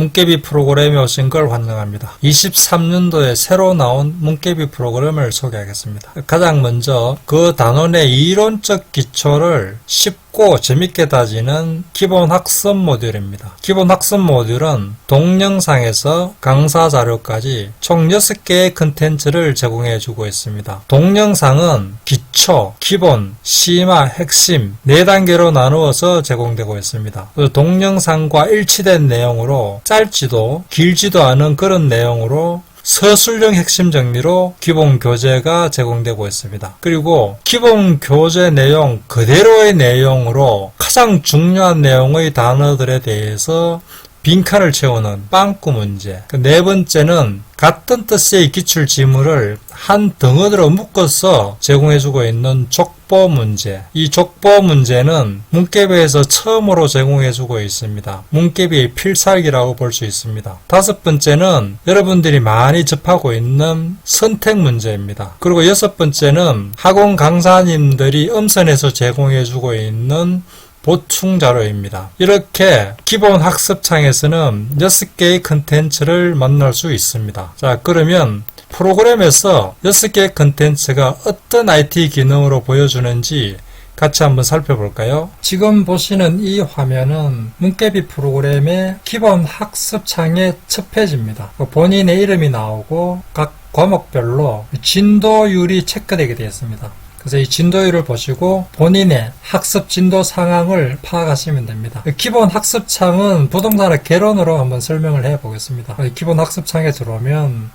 문개비 프로그램에 오신 걸 환영합니다. 23년도에 새로 나온 문개비 프로그램을 소개하겠습니다. 가장 먼저 그 단원의 이론적 기초를 쉽고 재밌게 다지는 기본 학습 모듈입니다. 기본 학습 모듈은 동영상에서 강사 자료까지 총 6개의 컨텐츠를 제공해 주고 있습니다. 동영상은 기초, 기본, 심화, 핵심 4단계로 나누어서 제공되고 있습니다. 동영상과 일치된 내용으로 짧지도 길지도 않은 그런 내용으로 서술형 핵심 정리로 기본 교재가 제공되고 있습니다. 그리고 기본 교재 내용 그대로의 내용으로 가장 중요한 내용의 단어들에 대해서 빈칸을 채우는 빵꾸 문제. 네 번째는 같은 뜻의 기출 지문을 한 덩어리로 묶어서 제공해주고 있는 족보 문제. 이 족보 문제는 문개비에서 처음으로 제공해주고 있습니다. 문개비의 필살기라고 볼 수 있습니다. 다섯 번째는 여러분들이 많이 접하고 있는 선택 문제입니다. 그리고 여섯 번째는 학원 강사님들이 음선에서 제공해주고 있는 보충 자료입니다. 이렇게 기본 학습창에서는 6개의 컨텐츠를 만날 수 있습니다. 자, 그러면 프로그램에서 6개의 컨텐츠가 어떤 IT 기능으로 보여주는지 같이 한번 살펴볼까요? 지금 보시는 이 화면은 문개비 프로그램의 기본 학습창의 첫 페이지입니다. 본인의 이름이 나오고 각 과목별로 진도율이 체크되게 되어 있습니다. 그래서 이 진도율을 보시고 본인의 학습 진도 상황을 파악하시면 됩니다. 기본 학습창은 부동산의 개론으로 한번 설명을 해 보겠습니다. 기본 학습창에 들어오면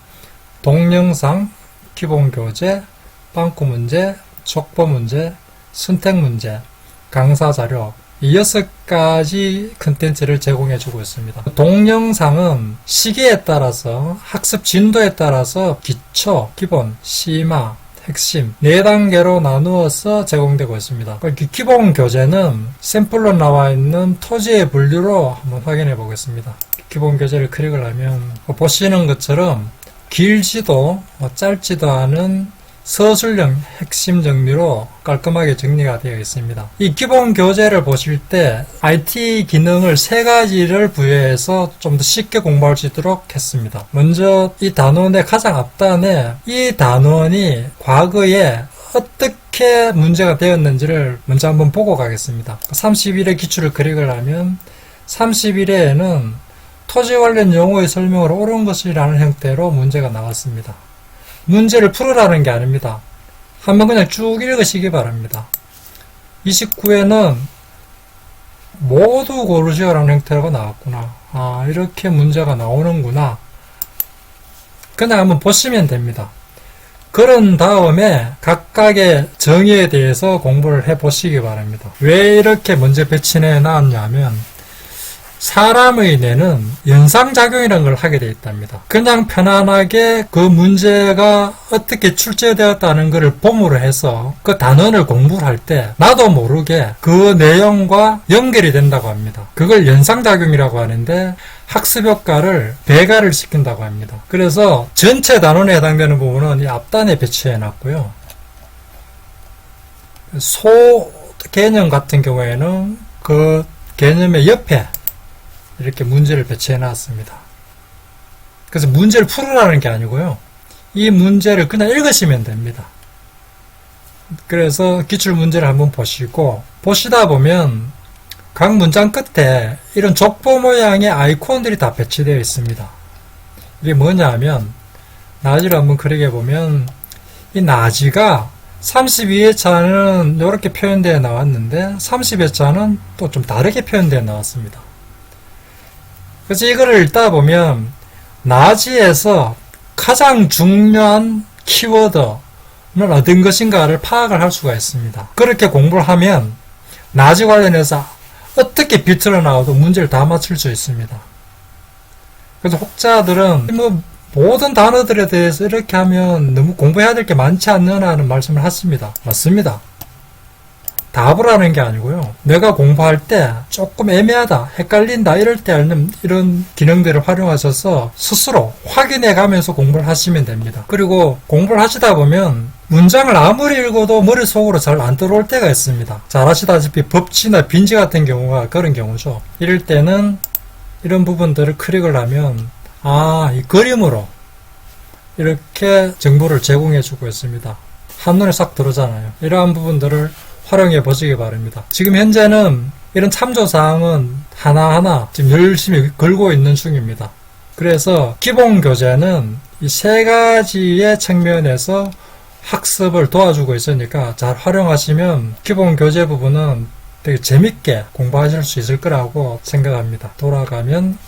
동영상, 기본 교재, 빵꾸 문제, 족보 문제, 선택 문제, 강사 자료 이 6가지 컨텐츠를 제공해 주고 있습니다. 동영상은 시기에 따라서 학습 진도에 따라서 기초, 기본, 심화, 핵심 4단계로 나누어서 제공되고 있습니다. 기본 교재는 샘플로 나와 있는 토지의 분류로 한번 확인해 보겠습니다. 기본 교재를 클릭을 하면 보시는 것처럼 길지도 짧지도 않은 서술형 핵심 정리로 깔끔하게 정리가 되어 있습니다. 이 기본 교재를 보실 때 IT 기능을 3가지를 부여해서 좀 더 쉽게 공부할 수 있도록 했습니다. 먼저 이 단원의 가장 앞단에 이 단원이 과거에 어떻게 문제가 되었는지를 먼저 한번 보고 가겠습니다. 31회 기출을 클릭을 하면 31회에는 토지 관련 용어의 설명을 옳은 것이라는 형태로 문제가 나왔습니다. 문제를 풀으라는 게 아닙니다. 한번 그냥 쭉 읽으시기 바랍니다. 29회는 모두 고르시오라는 형태로 나왔구나. 아, 이렇게 문제가 나오는구나. 그냥 한번 보시면 됩니다. 그런 다음에 각각의 정의에 대해서 공부를 해 보시기 바랍니다. 왜 이렇게 문제 배치해 놨냐면 사람의 뇌는 연상작용이라는 걸 하게 되어 있답니다. 그냥 편안하게 그 문제가 어떻게 출제되었다는 것을 봄으로 해서 그 단원을 공부를 할 때 나도 모르게 그 내용과 연결이 된다고 합니다. 그걸 연상작용이라고 하는데 학습 효과를 배가를 시킨다고 합니다. 그래서 전체 단원에 해당되는 부분은 이 앞단에 배치해 놨고요. 소 개념 같은 경우에는 그 개념의 옆에 이렇게 문제를 배치해 놨습니다. 그래서 문제를 풀으라는 게 아니고요. 이 문제를 그냥 읽으시면 됩니다. 그래서 기출 문제를 한번 보시고 보시다 보면 각 문장 끝에 이런 족보 모양의 아이콘들이 다 배치되어 있습니다. 이게 뭐냐 하면 나지를 한번 클릭해 보면 이 나지가 32회차는 이렇게 표현되어 나왔는데 30회차는 또 좀 다르게 표현되어 나왔습니다. 그래서 이거를 읽다 보면 나지에서 가장 중요한 키워드는 어떤 것인가를 파악을 할 수가 있습니다. 그렇게 공부를 하면 나지 관련해서 어떻게 비틀어 나와도 문제를 다 맞출 수 있습니다. 그래서 혹자들은 모든 단어들에 대해서 이렇게 하면 너무 공부해야 될 게 많지 않느냐는 말씀을 하십니다. 맞습니다. 답을 하는 게 아니고요. 내가 공부할 때 조금 애매하다, 헷갈린다 이럴 때 이런 기능들을 활용하셔서 스스로 확인해 가면서 공부를 하시면 됩니다. 그리고 공부를 하시다 보면 문장을 아무리 읽어도 머릿속으로 잘 안 들어올 때가 있습니다. 잘 아시다시피 법치나 빈지 같은 경우가 그런 경우죠. 이럴 때는 이런 부분들을 클릭을 하면 이 그림으로 이렇게 정보를 제공해 주고 있습니다. 한눈에 싹 들어오잖아요. 이러한 부분들을 활용해 보시기 바랍니다. 지금 현재는 이런 참조사항은 하나하나 지금 열심히 걸고 있는 중입니다. 그래서 기본 교재는 이 세 가지의 측면에서 학습을 도와주고 있으니까 잘 활용하시면 기본 교재 부분은 되게 재밌게 공부하실 수 있을 거라고 생각합니다. 돌아가면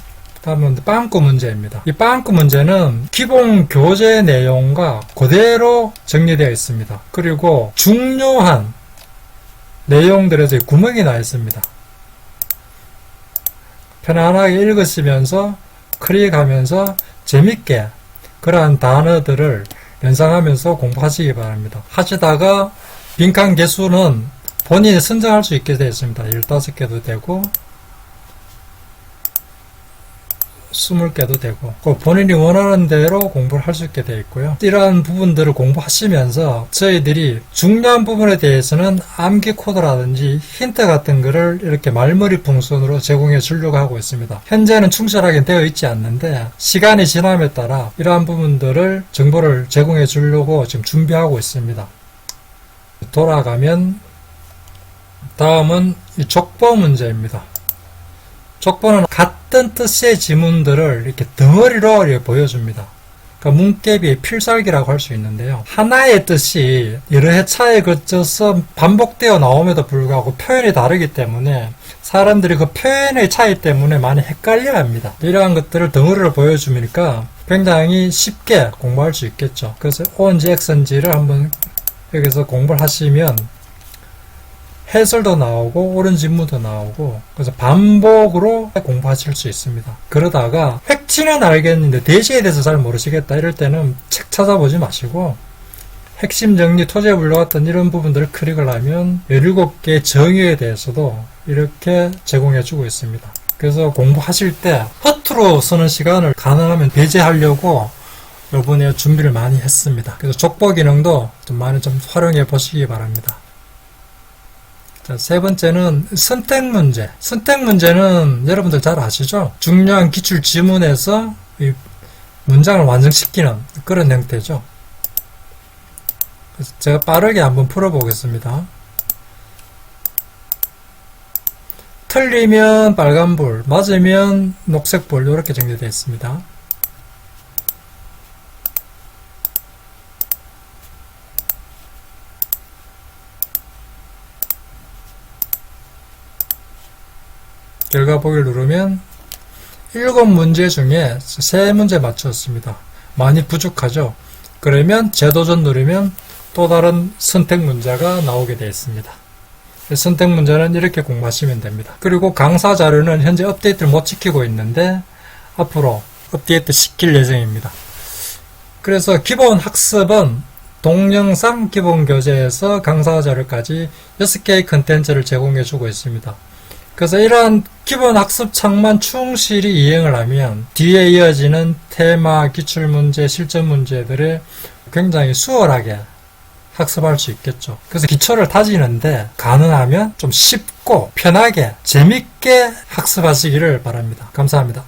다음은 빵꾸 문제입니다. 이 빵꾸 문제는 기본 교재 내용과 그대로 정리되어 있습니다. 그리고 중요한 내용들에서 구멍이 나 있습니다. 편안하게 읽으시면서 클릭하면서 재밌게 그러한 단어들을 연상하면서 공부하시기 바랍니다. 하시다가 빈칸 개수는 본인이 선정할 수 있게 되어 있습니다. 15개도 되고 20개도 되고 본인이 원하는 대로 공부를 할 수 있게 되어 있고요. 이러한 부분들을 공부하시면서 저희들이 중요한 부분에 대해서는 암기 코드라든지 힌트 같은 거를 이렇게 말머리 풍선으로 제공해 주려고 하고 있습니다. 현재는 충실하게 되어 있지 않는데 시간이 지남에 따라 이러한 부분들을 정보를 제공해 주려고 지금 준비하고 있습니다. 돌아가면 다음은 이 족보 문제입니다. 족보는 같은 뜻의 지문들을 이렇게 덩어리로 이렇게 보여줍니다. 그러니까 문개비의 필살기라고 할 수 있는데요. 하나의 뜻이 여러 회차에 거쳐서 반복되어 나옴에도 불구하고 표현이 다르기 때문에 사람들이 그 표현의 차이 때문에 많이 헷갈려 합니다. 이러한 것들을 덩어리로 보여주니까 굉장히 쉽게 공부할 수 있겠죠. 그래서 O인지 X인지를 한번 여기서 공부를 하시면 해설도 나오고 옳은 지문도 나오고 그래서 반복으로 공부하실 수 있습니다. 그러다가 획치는 알겠는데 대시에 대해서 잘 모르시겠다 이럴 때는 책 찾아보지 마시고 핵심 정리, 토제 분류 같은 이런 부분들을 클릭을 하면 17개의 정의에 대해서도 이렇게 제공해 주고 있습니다. 그래서 공부하실 때 허투루 쓰는 시간을 가능하면 배제하려고 이번에 준비를 많이 했습니다. 그래서 족보 기능도 좀 많이 활용해 보시기 바랍니다. 자, 세 번째는 선택 문제. 선택 문제는 여러분들 잘 아시죠? 중요한 기출 지문에서 이 문장을 완성시키는 그런 형태죠. 그래서 제가 빠르게 한번 풀어보겠습니다. 틀리면 빨간불, 맞으면 녹색불 이렇게 정리되어 있습니다. 결과 보기를 누르면 7문제 중에 3문제 맞췄습니다. 많이 부족하죠? 그러면 재도전 누르면 또 다른 선택 문제가 나오게 되어 있습니다. 선택 문제는 이렇게 공부하시면 됩니다. 그리고 강사 자료는 현재 업데이트를 못 시키고 있는데 앞으로 업데이트 시킬 예정입니다. 그래서 기본 학습은 동영상 기본 교재에서 강사 자료까지 6개의 컨텐츠를 제공해 주고 있습니다. 그래서 이러한 기본 학습 창만 충실히 이행을 하면 뒤에 이어지는 테마, 기출문제, 실전문제들을 굉장히 수월하게 학습할 수 있겠죠. 그래서 기초를 다지는데 가능하면 좀 쉽고 편하게 재밌게 학습하시기를 바랍니다. 감사합니다.